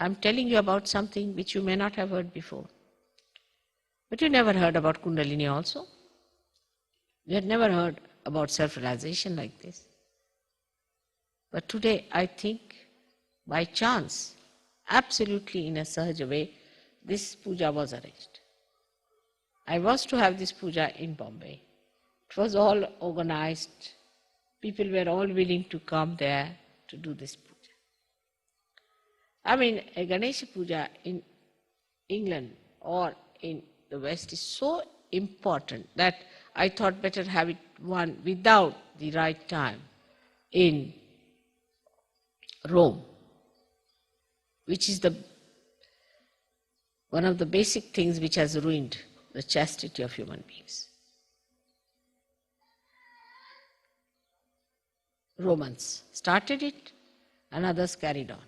I'm telling you about something which you may not have heard before. But you never heard about Kundalini also. You had never heard about self-realization like this. But today I think by chance, absolutely in a Sahaja way, this puja was arranged. I was to have this puja in Bombay. It was all organized. People were all willing to come there to do this puja. I mean, a Ganesh puja in England or in the West is so important that I thought better have it one without the right time in Rome, which is one of the basic things which has ruined the chastity of human beings. Romans started it and others carried on.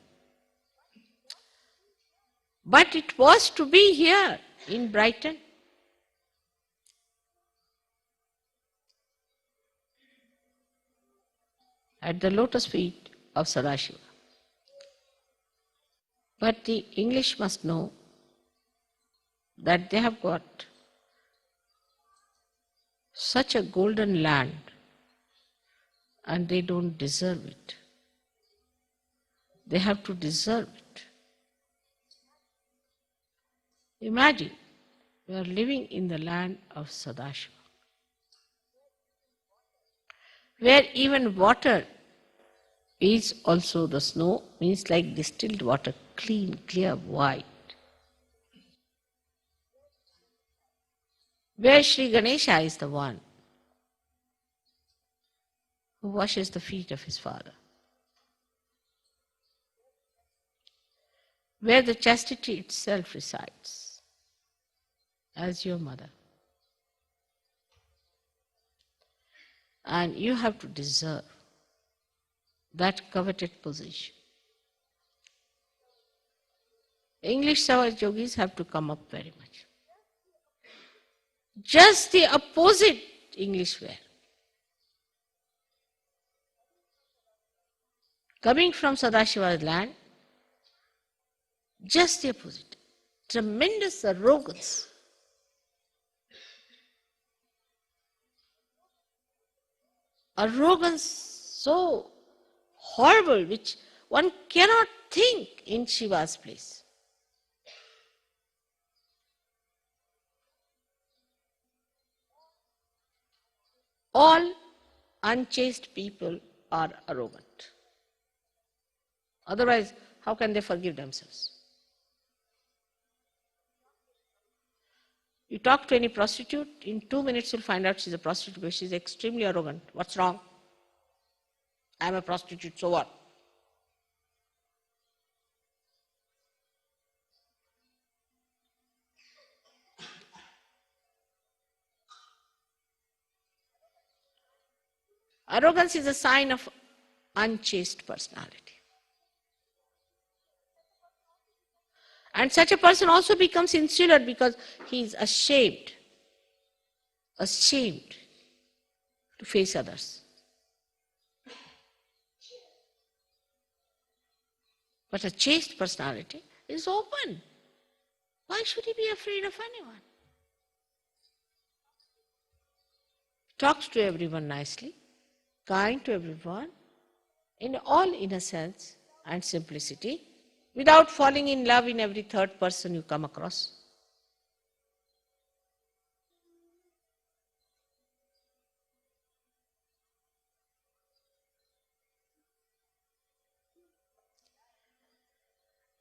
But it was to be here in Brighton. At the lotus feet of Sadashiva. But the English must know that they have got such a golden land and they don't deserve it. They have to deserve it. Imagine, we are living in the land of Sadashiva, where even water is also the snow, means like distilled water, clean, clear, white. Where Shri Ganesha is the one who washes the feet of his father. Where the chastity itself resides as your mother. And you have to deserve that coveted position. English Savas yogis have to come up very much. Just the opposite English wear. Coming from Sadashiva's land, just the opposite. Tremendous arrogance. Arrogance so horrible, which one cannot think in Shiva's place. All unchaste people are arrogant. Otherwise, how can they forgive themselves? You talk to any prostitute, in 2 minutes you'll find out she's a prostitute because she's extremely arrogant. What's wrong? I'm a prostitute, so what? Arrogance is a sign of unchaste personality. And such a person also becomes insular because he is ashamed to face others. But a chaste personality is open. Why should he be afraid of anyone? Talks to everyone nicely, kind to everyone, in all innocence and simplicity, without falling in love in every third person you come across.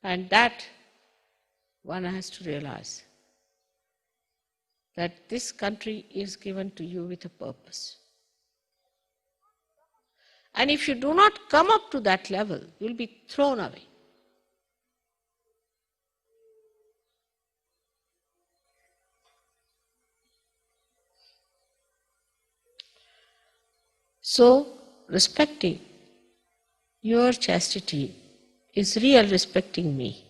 And that one has to realize that this country is given to you with a purpose. And if you do not come up to that level, you will be thrown away. So, respecting your chastity is real respecting me,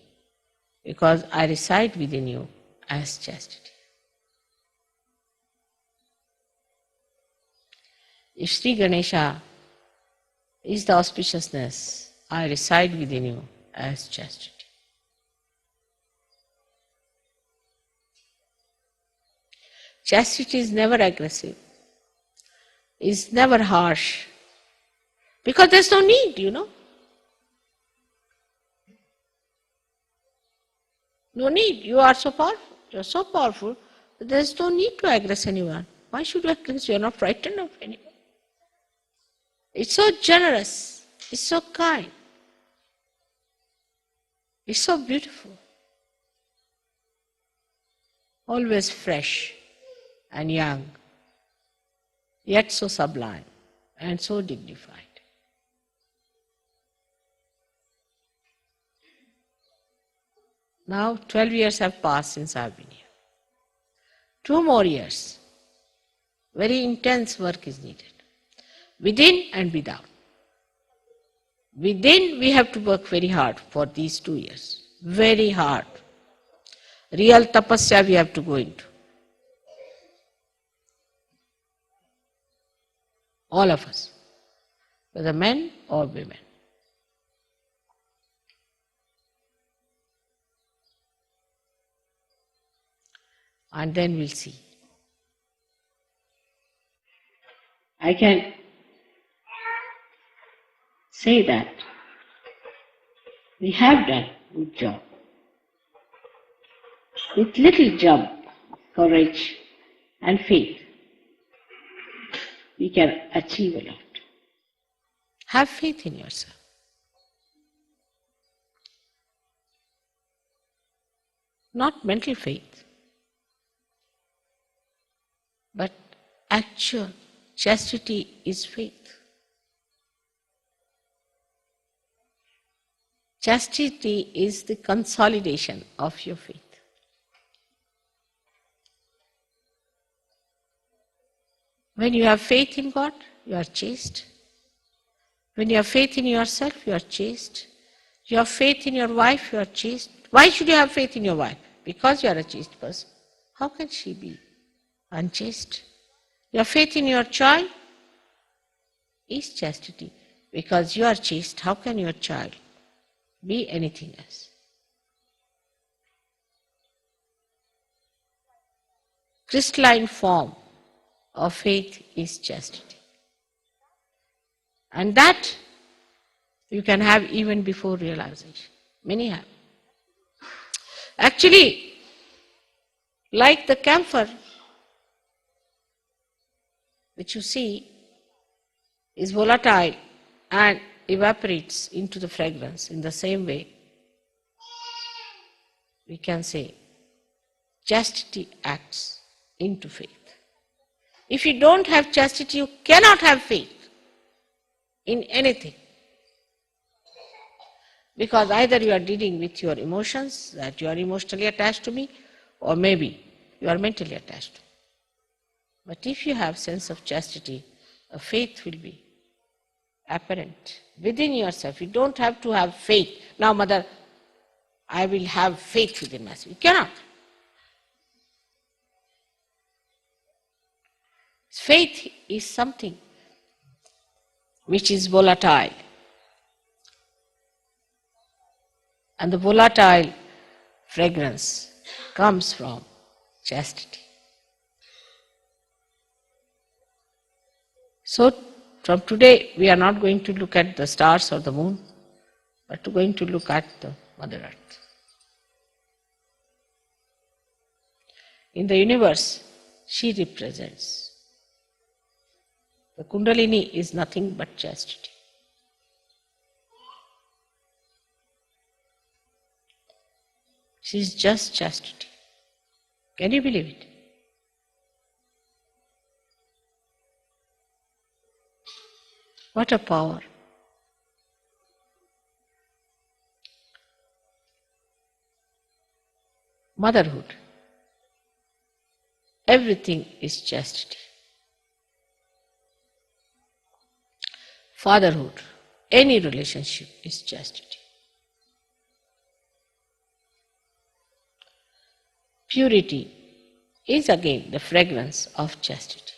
because I reside within you as chastity. If Shri Ganesha is the auspiciousness, I reside within you as chastity. Chastity is never aggressive, is never harsh, because there's no need, No need. You are so powerful. You're so powerful that there's no need to aggress anyone. Why should you aggress? You're not frightened of anyone. It's so generous. It's so kind. It's so beautiful. Always fresh and young, yet so sublime and so dignified. Now 12 years have passed since I've been here. 2 more years. Very intense work is needed, within and without. Within, we have to work very hard for these 2 years. Very hard. Real tapasya we have to go into. All of us, whether men or women. And then we'll see. I can say that we have done a good job. With little jump, courage and faith, we can achieve a lot. Have faith in yourself. Not mental faith, but actual chastity is faith. Chastity is the consolidation of your faith. When you have faith in God, you are chaste. When you have faith in yourself, you are chaste. You have faith in your wife, you are chaste. Why should you have faith in your wife? Because you are a chaste person. How can she be unchaste? Your faith in your child is chastity. Because you are chaste, how can your child be anything else? Crystalline form of faith is chastity. And that you can have even before realization. Many have. Actually, like the camphor, which you see is volatile and evaporates into the fragrance, in the same way, we can say chastity acts into faith. If you don't have chastity, you cannot have faith in anything. Because either you are dealing with your emotions, that you are emotionally attached to me, or maybe you are mentally attached to me. But if you have sense of chastity, a faith will be apparent within yourself. You don't have to have faith. Now, mother, I will have faith within myself. You cannot. Faith is something which is volatile. And the volatile fragrance comes from chastity. So, from today, we are not going to look at the stars or the moon, but going to look at the Mother Earth. In the universe, she represents. The Kundalini is nothing but chastity. She is just chastity. Can you believe it? What a power. Motherhood. Everything is chastity. Fatherhood, any relationship is chastity. Purity is again the fragrance of chastity.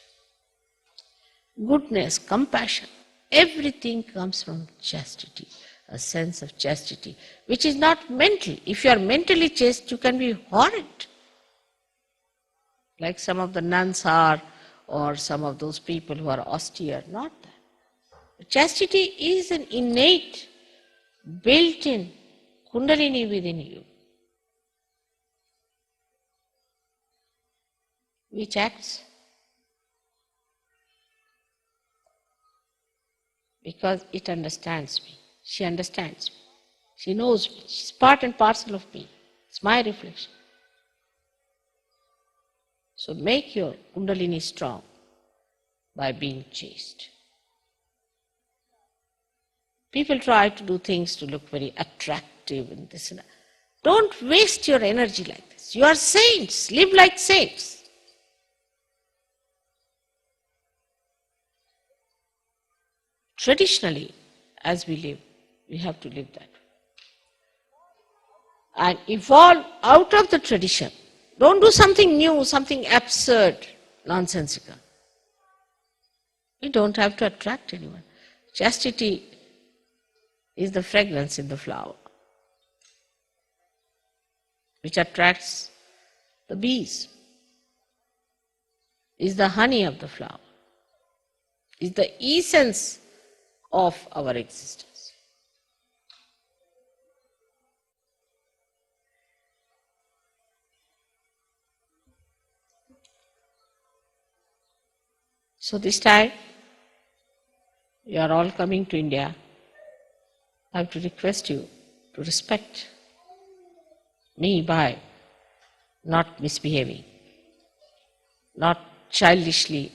Goodness, compassion, everything comes from chastity, a sense of chastity, which is not mental. If you are mentally chaste, you can be horrid. like some of the nuns are, or some of those people who are austere. Not that. Chastity is an innate, built-in Kundalini within you, which acts because it understands me. She understands me. She knows me. She's part and parcel of me. It's my reflection. So make your Kundalini strong by being chaste. People try to do things to look very attractive and this and that. Don't waste your energy like this. You are saints. Live like saints. Traditionally, as we live, we have to live that way. And evolve out of the tradition. Don't do something new, something absurd, nonsensical. You don't have to attract anyone. Chastity is the fragrance in the flower, which attracts the bees, is the honey of the flower, is the essence of our existence. So this time, you are all coming to India. I have to request you to respect me by not misbehaving, not childishly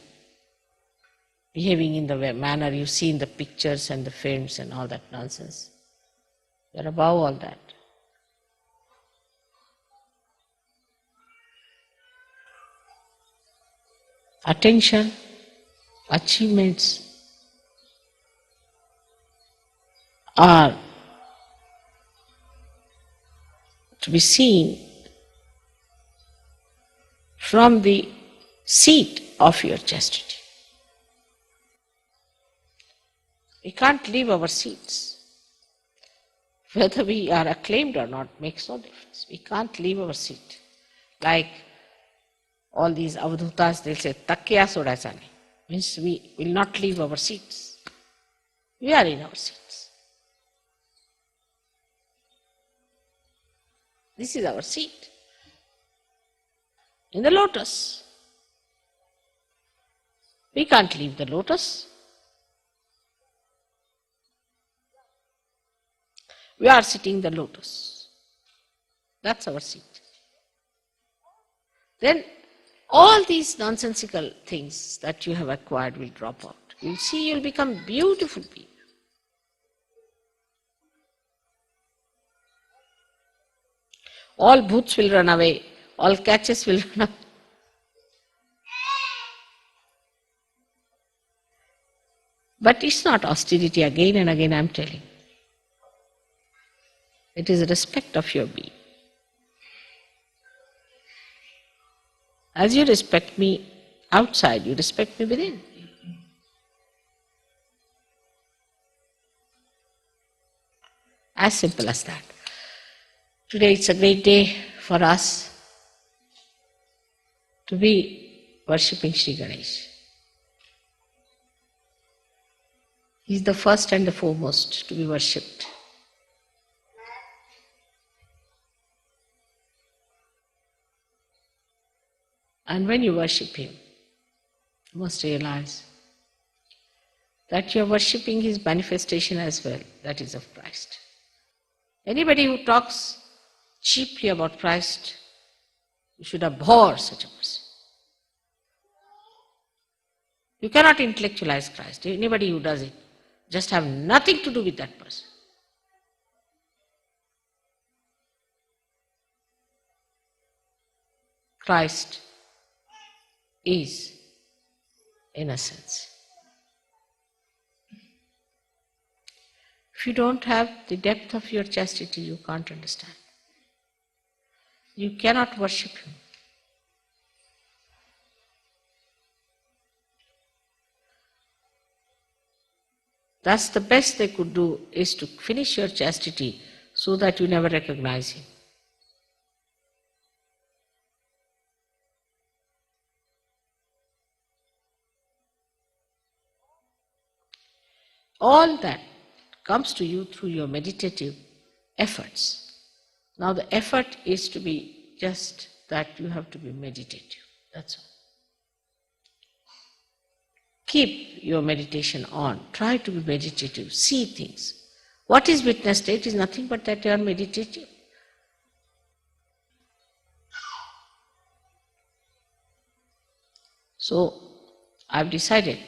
behaving in the manner you see in the pictures and the films and all that nonsense. You are above all that. Attention, achievements are to be seen from the seat of your chastity. We can't leave our seats. Whether we are acclaimed or not makes no difference. We can't leave our seat. Like all these avadhutas, they'll say, takya sodasane. Means we will not leave our seats. We are in our seats. This is our seat. In the lotus. We can't leave the lotus. We are sitting in the lotus. That's our seat. Then all these nonsensical things that you have acquired will drop out. You'll see you'll become beautiful people. All bhoots will run away. All catches will run away. But it's not austerity, again and again I'm telling. It is respect of your being. As you respect me outside, you respect me within. As simple as that. Today it's a great day for us to be worshipping Shri Ganesh. He is the first and the foremost to be worshipped. And when you worship him, you must realize that you are worshipping his manifestation as well, that is of Christ. Anybody who talks cheaply about Christ, you should abhor such a person. You cannot intellectualize Christ. Anybody who does it just have nothing to do with that person. Christ is innocence. If you don't have the depth of your chastity, you can't understand. You cannot worship him. Thus the best they could do is to finish your chastity so that you never recognize him. All that comes to you through your meditative efforts. Now the effort is to be just that you have to be meditative. That's all. Keep your meditation on. Try to be meditative. See things. What is witness state is nothing but that you are meditative. So I've decided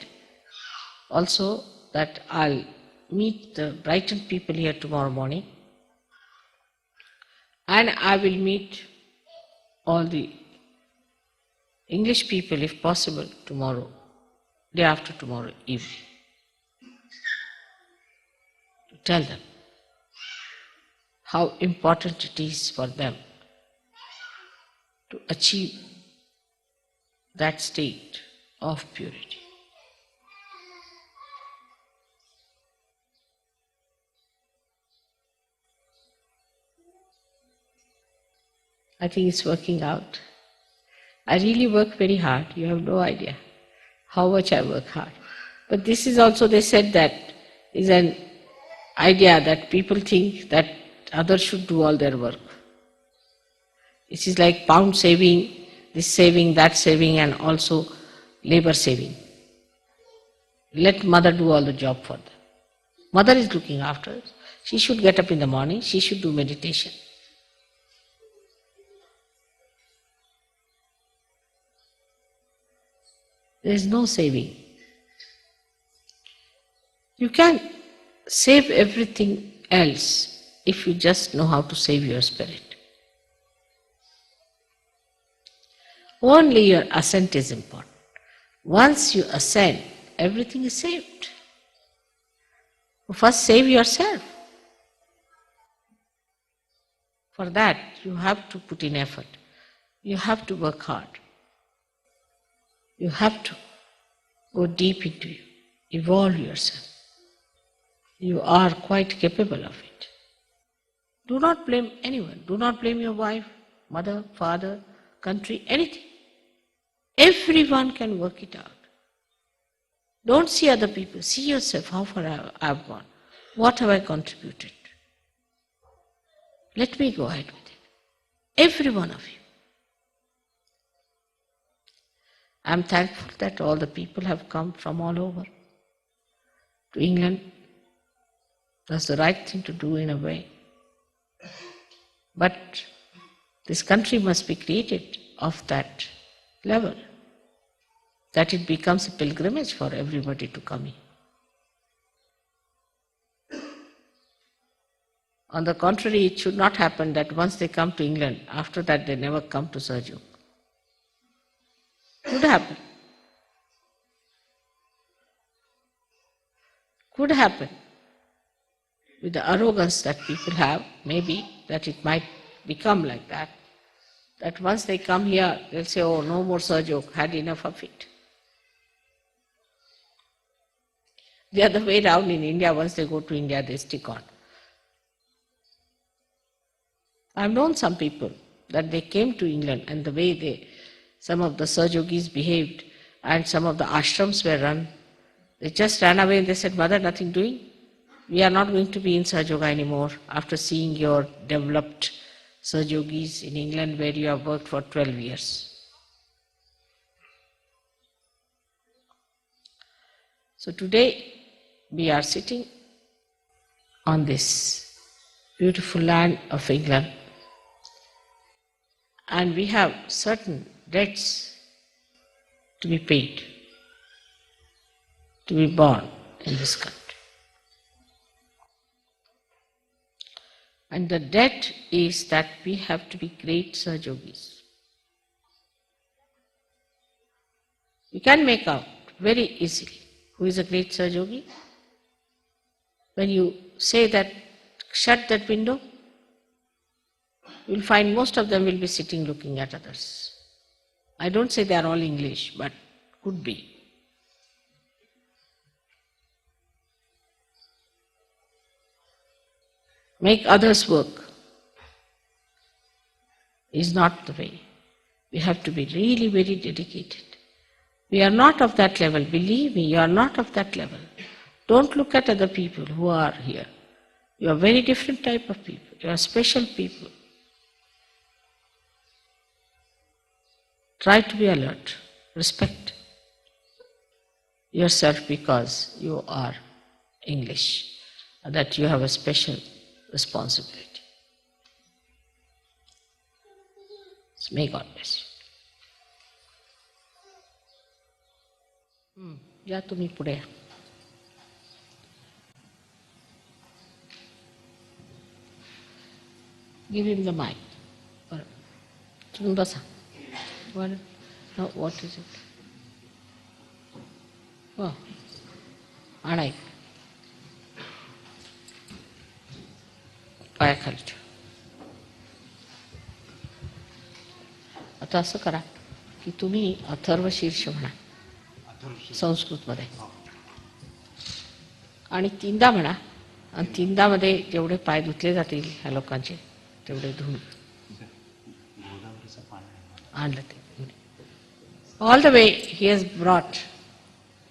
also that I'll meet the Brighton people here tomorrow morning, and I will meet all the English people, if possible, tomorrow, day after tomorrow evening, to tell them how important it is for them to achieve that state of purity. I think it's working out. I really work very hard. You have no idea how much I work hard. But this is also, they said that is an idea that people think that others should do all their work. It is like pound saving, this saving, that saving, and also labor saving. Let mother do all the job for them. Mother is looking after us. She should get up in the morning, she should do meditation. There is no saving. You can save everything else if you just know how to save your spirit. Only your ascent is important. Once you ascend, everything is saved. First save yourself. For that, you have to put in effort. You have to work hard. You have to go deep into you, evolve yourself. You are quite capable of it. Do not blame anyone. Do not blame your wife, mother, father, country, anything. Everyone can work it out. Don't see other people. See yourself, how far I have gone. What have I contributed? Let me go ahead with it. Every one of you. I'm thankful that all the people have come from all over to England. That's the right thing to do in a way. But this country must be created of that level, that it becomes a pilgrimage for everybody to come in. On the contrary, it should not happen that once they come to England, after that they never come to Sergio. Could happen. Could happen. With the arrogance that people have, maybe that it might become like that. That once they come here, they'll say, oh, no more Sergio, had enough of it. The other way around in India, once they go to India, they stick on. I've known some people that they came to England and the way some of the Sahajogis behaved and some of the ashrams were run, they just ran away and they said, Mother, nothing doing. We are not going to be in Sahajoga anymore after seeing your developed Sahajogis in England where you have worked for 12 years. So today we are sitting on this beautiful land of England, and we have certain debts to be paid, to be born in this country. And the debt is that we have to be great Sahajogis. You can make out very easily who is a great Sahajogi. When you say that, shut that window, you will find most of them will be sitting looking at others. I don't say they are all English, but could be. Make others work is not the way. We have to be really very dedicated. We are not of that level. Believe me, you are not of that level. Don't look at other people who are here. You are very different type of people. You are special people. Try to be alert. Respect yourself because you are English, that you have a special responsibility. So may God bless you. या तुम्ही पुढे. Give him the mic. तुम्ही बसा. No, what is it? Oh, आणाय. पायाखाली ठेव. आता असं करा की तुम्ही अथर्व शीर्ष म्हणा संस्कृतमध्ये आणि तीनदा म्हणा आणि तीनदामध्ये जेवढे पाय धुतले जातील ह्या लोकांचे तेवढे धुवून आणलं ते. All the way he has brought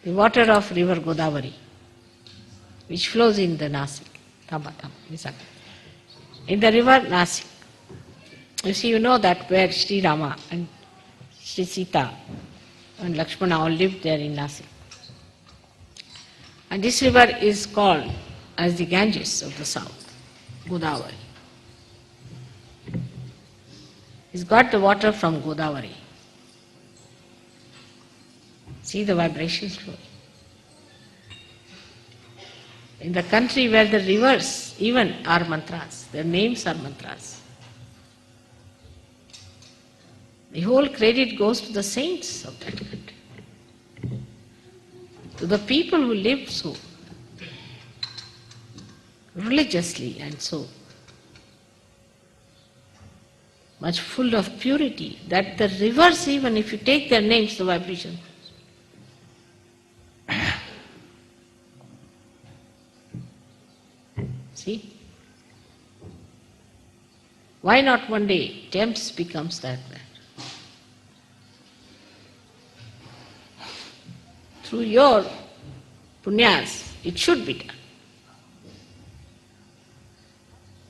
the water of river Godavari which flows in the Nasik. In the river Nasik. You see, you know that where Shri Rama and Shri Sita and Lakshmana all lived there in Nasik. And this river is called as the Ganges of the south, Godavari. It's got the water from Godavari. See the vibrations flowing. In the country where the rivers even are mantras, their names are mantras. The whole credit goes to the saints of that country, to the people who live so religiously and so much full of purity that the rivers, even if you take their names, the vibration. See? Why not one day Thames becomes that way? Through your punyas, it should be done.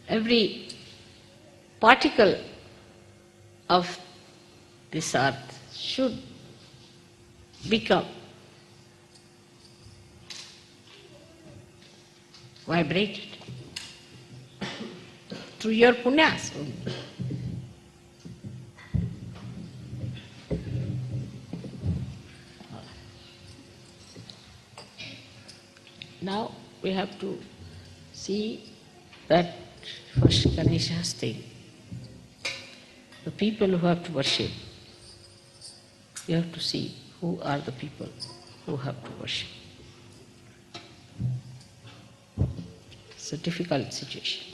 Every particle of this earth should become vibrated through your punyas only. Now we have to see that first Ganesha's thing. The people who have to worship, you have to see who are the people who have to worship. It's a difficult situation.